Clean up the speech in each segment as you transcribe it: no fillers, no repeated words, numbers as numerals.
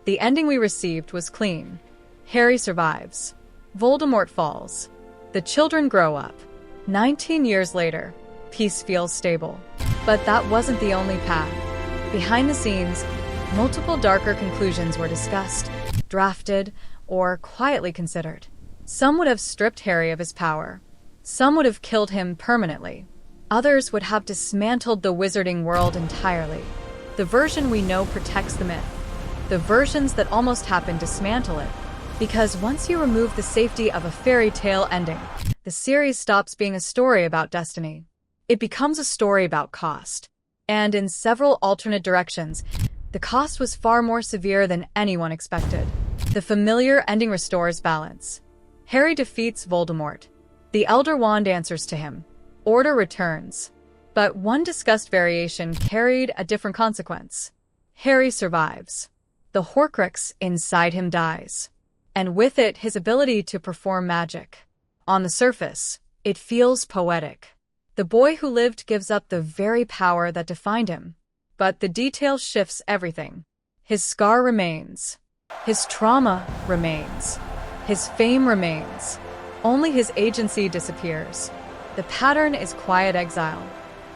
The ending we received was clean. Harry survives. Voldemort falls. The children grow up. 19 years later, peace feels stable. But that wasn't the only path. Behind the scenes, multiple darker conclusions were discussed, drafted, or quietly considered. Some would have stripped Harry of his power. Some would have killed him permanently. Others would have dismantled the wizarding world entirely. The version we know protects the myth. The versions that almost happen dismantle it. Because once you remove the safety of a fairy tale ending, the series stops being a story about destiny. It becomes a story about cost. And in several alternate directions, the cost was far more severe than anyone expected. The familiar ending restores balance. Harry defeats Voldemort. The Elder Wand answers to him. Order returns. But one discussed variation carried a different consequence. Harry survives. The Horcrux inside him dies. And with it, his ability to perform magic. On the surface, it feels poetic. The boy who lived gives up the very power that defined him. But the detail shifts everything. His scar remains. His trauma remains. His fame remains. Only his agency disappears. The pattern is quiet exile.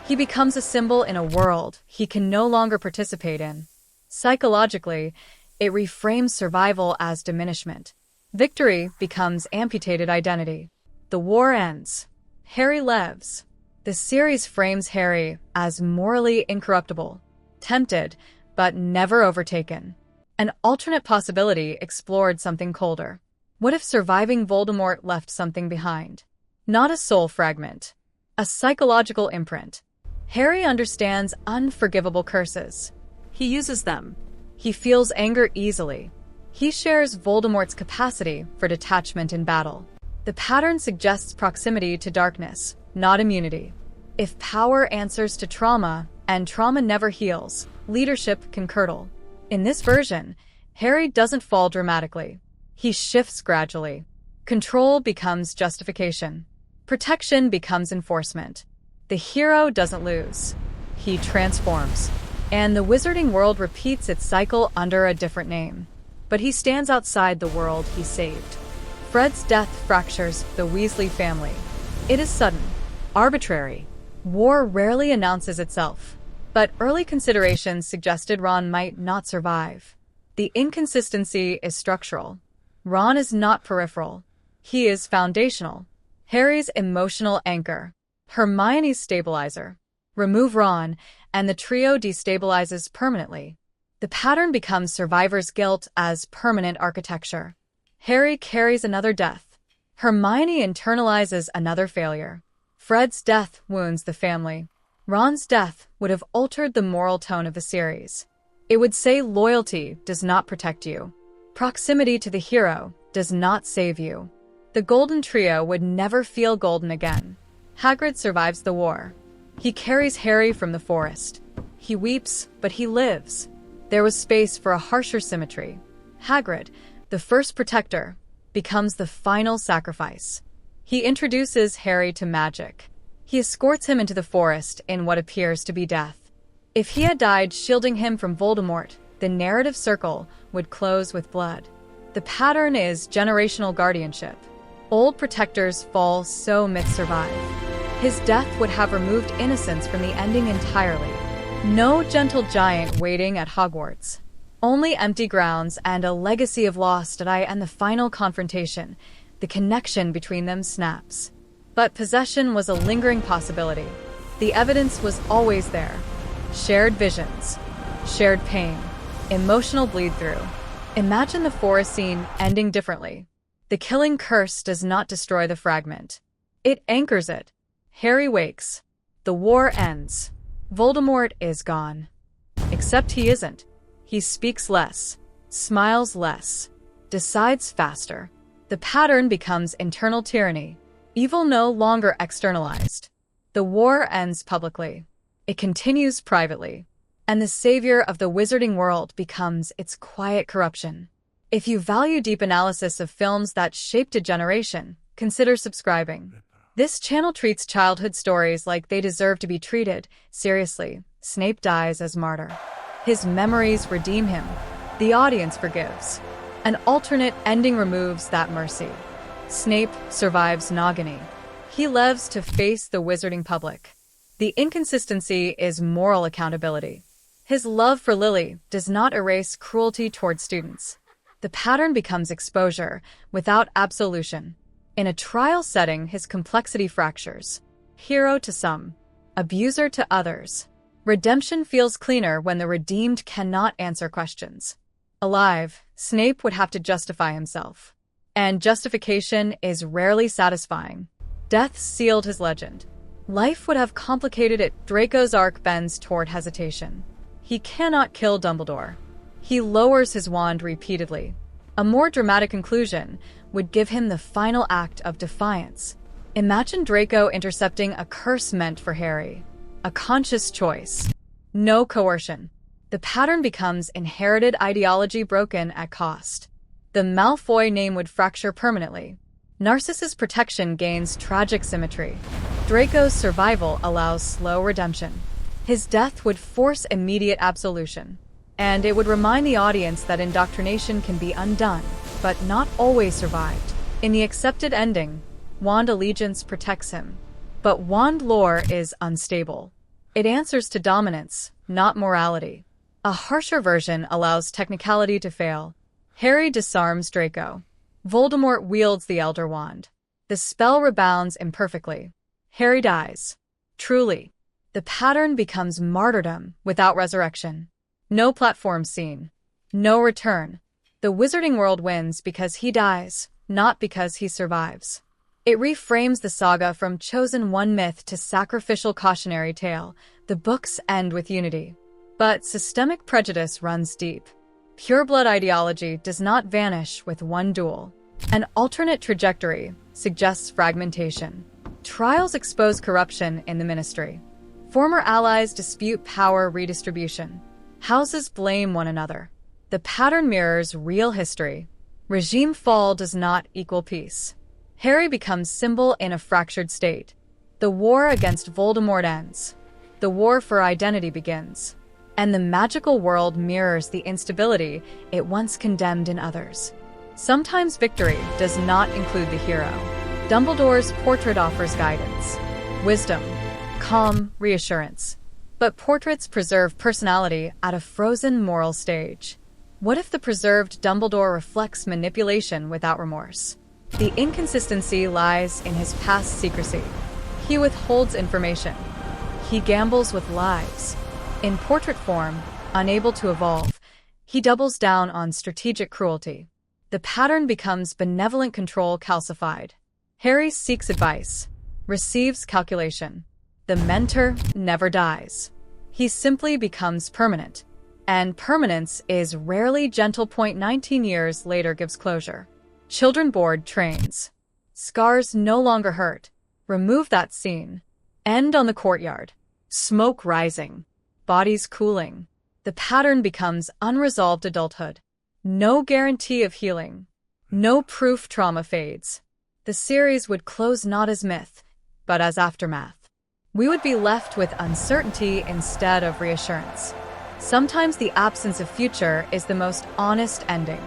He becomes a symbol in a world he can no longer participate in. Psychologically, it reframes survival as diminishment. Victory becomes amputated identity. The war ends. Harry lives. The series frames Harry as morally incorruptible, tempted, but never overtaken. An alternate possibility explored something colder. What if surviving Voldemort left something behind? Not a soul fragment, a psychological imprint. Harry understands unforgivable curses. He uses them. He feels anger easily. He shares Voldemort's capacity for detachment in battle. The pattern suggests proximity to darkness, not immunity. If power answers to trauma, and trauma never heals, leadership can curdle. In this version, Harry doesn't fall dramatically. He shifts gradually. Control becomes justification. Protection becomes enforcement. The hero doesn't lose. He transforms. And the wizarding world repeats its cycle under a different name. But he stands outside the world he saved. Fred's death fractures the Weasley family. It is sudden, arbitrary. War rarely announces itself. But early considerations suggested Ron might not survive. The inconsistency is structural. Ron is not peripheral. He is foundational. Harry's emotional anchor. Hermione's stabilizer. Remove Ron, and the trio destabilizes permanently. The pattern becomes survivor's guilt as permanent architecture. Harry carries another death. Hermione internalizes another failure. Fred's death wounds the family. Ron's death would have altered the moral tone of the series. It would say loyalty does not protect you. Proximity to the hero does not save you. The Golden Trio would never feel golden again. Hagrid survives the war. He carries Harry from the forest. He weeps, but he lives. There was space for a harsher symmetry. Hagrid, the first protector, becomes the final sacrifice. He introduces Harry to magic. He escorts him into the forest in what appears to be death. If he had died shielding him from Voldemort, the narrative circle would close with blood. The pattern is generational guardianship. Old protectors fall so myths survive. His death would have removed innocence from the ending entirely. No gentle giant waiting at Hogwarts. Only empty grounds and a legacy of lost Jedi, and the final confrontation. The connection between them snaps. But possession was a lingering possibility. The evidence was always there. Shared visions. Shared pain. Emotional bleed-through. Imagine the forest scene ending differently. The killing curse does not destroy the fragment. It anchors it. Harry wakes. The war ends. Voldemort is gone. Except he isn't. He speaks less, smiles less, decides faster. The pattern becomes internal tyranny. Evil no longer externalized. The war ends publicly. It continues privately. And the savior of the wizarding world becomes its quiet corruption. If you value deep analysis of films that shaped a generation, consider subscribing. This channel treats childhood stories like they deserve to be treated seriously. Snape dies as martyr. His memories redeem him. The audience forgives. An alternate ending removes that mercy. Snape survives Nagini. He lives to face the wizarding public. The inconsistency is moral accountability. His love for Lily does not erase cruelty toward students. The pattern becomes exposure without absolution. In a trial setting, his complexity fractures. Hero to some, abuser to others. Redemption feels cleaner when the redeemed cannot answer questions. Alive, Snape would have to justify himself. And justification is rarely satisfying. Death sealed his legend. Life would have complicated it. Draco's arc bends toward hesitation. He cannot kill Dumbledore. He lowers his wand repeatedly. A more dramatic conclusion would give him the final act of defiance. Imagine Draco intercepting a curse meant for Harry. A conscious choice. No coercion. The pattern becomes inherited ideology broken at cost. The Malfoy name would fracture permanently. Narcissus' protection gains tragic symmetry. Draco's survival allows slow redemption. His death would force immediate absolution. And it would remind the audience that indoctrination can be undone, but not always survived. In the accepted ending, wand allegiance protects him. But wand lore is unstable. It answers to dominance, not morality. A harsher version allows technicality to fail. Harry disarms Draco. Voldemort wields the Elder Wand. The spell rebounds imperfectly. Harry dies. Truly. The pattern becomes martyrdom without resurrection. No platform scene. No return. The wizarding world wins because he dies, not because he survives. It reframes the saga from chosen one myth to sacrificial cautionary tale. The books end with unity. But systemic prejudice runs deep. Pureblood ideology does not vanish with one duel. An alternate trajectory suggests fragmentation. Trials expose corruption in the ministry. Former allies dispute power redistribution. Houses blame one another. The pattern mirrors real history. Regime fall does not equal peace. Harry becomes symbol in a fractured state. The war against Voldemort ends. The war for identity begins. And the magical world mirrors the instability it once condemned in others. Sometimes victory does not include the hero. Dumbledore's portrait offers guidance, wisdom, calm, reassurance. But portraits preserve personality at a frozen moral stage. What if the preserved Dumbledore reflects manipulation without remorse? The inconsistency lies in his past secrecy. He withholds information. He gambles with lives. In portrait form, unable to evolve, he doubles down on strategic cruelty. The pattern becomes benevolent control calcified. Harry seeks advice, receives calculation. The mentor never dies. He simply becomes permanent. And permanence is rarely gentle. 19 years later gives closure. Children board trains. Scars no longer hurt. Remove that scene. End on the courtyard. Smoke rising. Bodies cooling. The pattern becomes unresolved adulthood. No guarantee of healing. No proof trauma fades. The series would close not as myth, but as aftermath. We would be left with uncertainty instead of reassurance. Sometimes the absence of future is the most honest ending.